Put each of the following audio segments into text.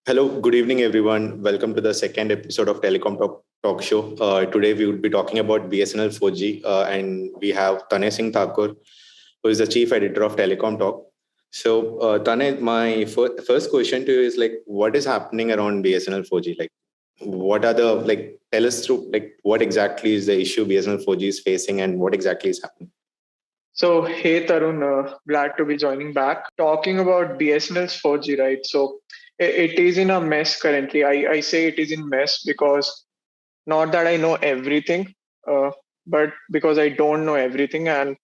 Hello, good evening, everyone. Welcome to the second episode of Telecom Talk Show. Today, we would be talking about BSNL 4G, and we have Tanay Singh Thakur, who is the chief editor of Telecom Talk. So, Tanay, my first question to you is like, what is happening around BSNL 4G? Like, what are the Tell us through what exactly is the issue BSNL 4G is facing, and what exactly is happening? So, hey Tarun, glad to be joining back. Talking about BSNL's 4G, right? So, it is in a mess currently. I say it is in mess because not that I know everything, uh, but because I don't know everything. And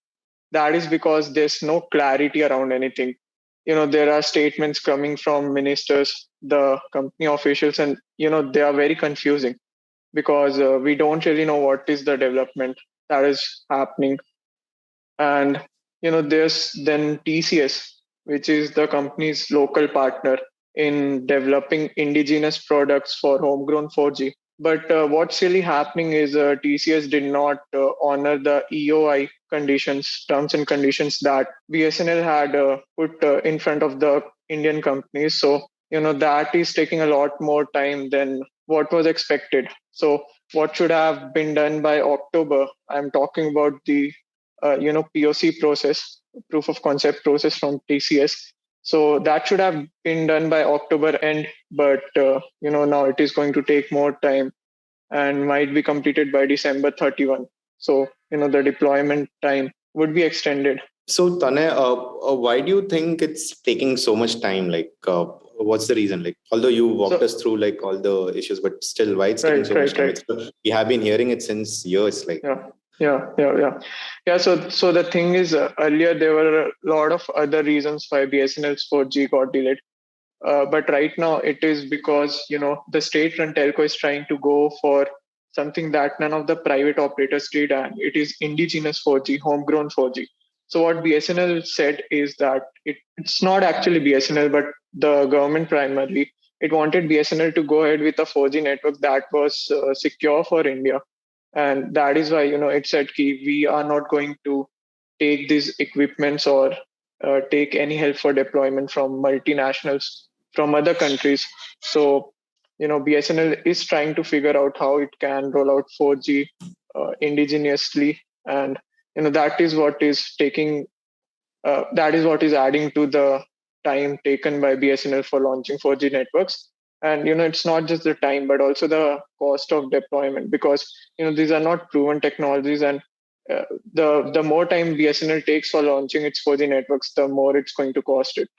that is because there's no clarity around anything. There are statements coming from ministers, the company officials, and, they are very confusing because we don't really know what is the development that is happening. And there's then TCS, which is the company's local partner in developing indigenous products for homegrown 4G. But what's really happening is TCS did not honor the EOI conditions, terms and conditions that BSNL had put in front of the Indian companies. So that is taking a lot more time than what was expected. So what should have been done by October? I'm talking about the POC process, proof of concept process from TCS. So that should have been done by October end, but now it is going to take more time and might be completed by December 31. So the deployment time would be extended. So, Tanay, why do you think it's taking so much time? What's the reason? Like, although you walked So us through like all the issues, but still, why it's taking right, so much right, time? right. We have been hearing it since years. Yeah, yeah. So the thing is, earlier there were a lot of other reasons why BSNL's 4G got delayed. But right now it is because the state-run telco is trying to go for something that none of the private operators did, and it is indigenous 4G, homegrown 4G. So what BSNL said is that it's not actually BSNL, but the government primarily. It wanted BSNL to go ahead with a 4G network that was secure for India, and that is why it said ki we are not going to take these equipments or take any help for deployment from multinationals from other countries. So BSNL is trying to figure out how it can roll out 4G indigenously, and that is what is taking that is what is adding to the time taken by BSNL for launching 4G networks. And it's not just the time, but also the cost of deployment, because these are not proven technologies, and the more time BSNL takes for launching its 4G networks, the more it's going to cost it.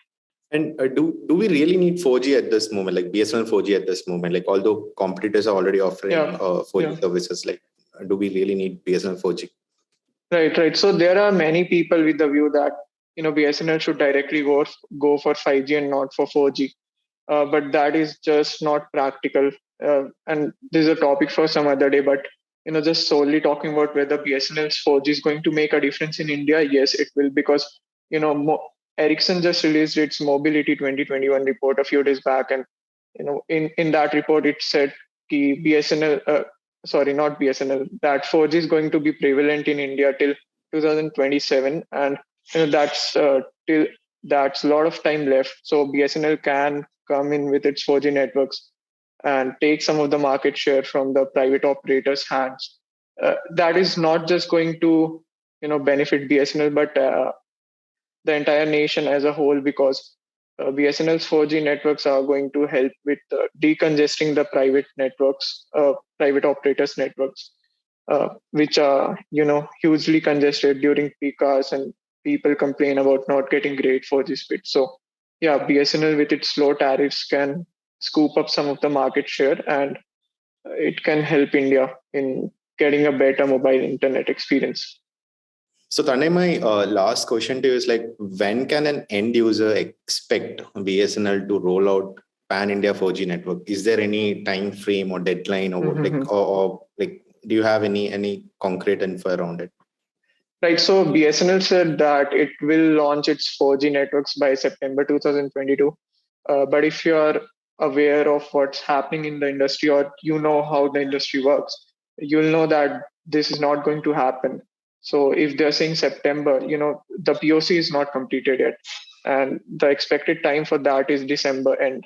And do we really need 4G at this moment? Like BSNL 4G at this moment? Like although competitors are already offering Yeah, 4G yeah. services, like do we really need BSNL 4G? Right, right. So there are many people with the view that BSNL should directly go for 5G and not for 4G. But that is just not practical. And this is a topic for some other day. But just solely talking about whether BSNL's 4G is going to make a difference in India, yes, it will, because Ericsson just released its Mobility 2021 report a few days back, and in that report it said ki BSNL, sorry, not BSNL, that 4G is going to be prevalent in India till 2027, and till that's a lot of time left. So BSNL can come in with its 4G networks and take some of the market share from the private operators' hands. That is not just going to benefit BSNL, but the entire nation as a whole, because BSNL's 4G networks are going to help with decongesting the private operators' networks, which are hugely congested during peak hours, and people complain about not getting great 4G speed. So yeah, BSNL with its low tariffs can scoop up some of the market share, and it can help India in getting a better mobile internet experience. So Tanay, my last question to you is like, when can an end user expect BSNL to roll out pan India 4G network? Is there any time frame or deadline or do you have any concrete info around it? Right. So BSNL said that it will launch its 4G networks by September 2022. But if you are aware of what's happening in the industry, or how the industry works, you'll know that this is not going to happen. So if they're saying September, the POC is not completed yet, and the expected time for that is December end.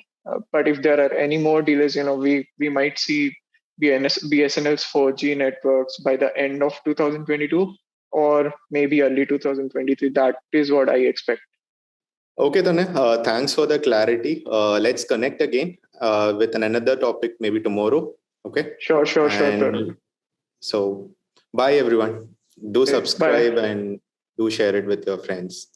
But if there are any more delays, we might see BSNL's 4G networks by the end of 2022 or maybe early 2023. That is what I expect. Okay, Tanay, thanks for the clarity. Let's connect again with another topic maybe tomorrow. Okay. Sure, Tarun. And so, bye everyone. Do Okay, bye. subscribe and do share it with your friends.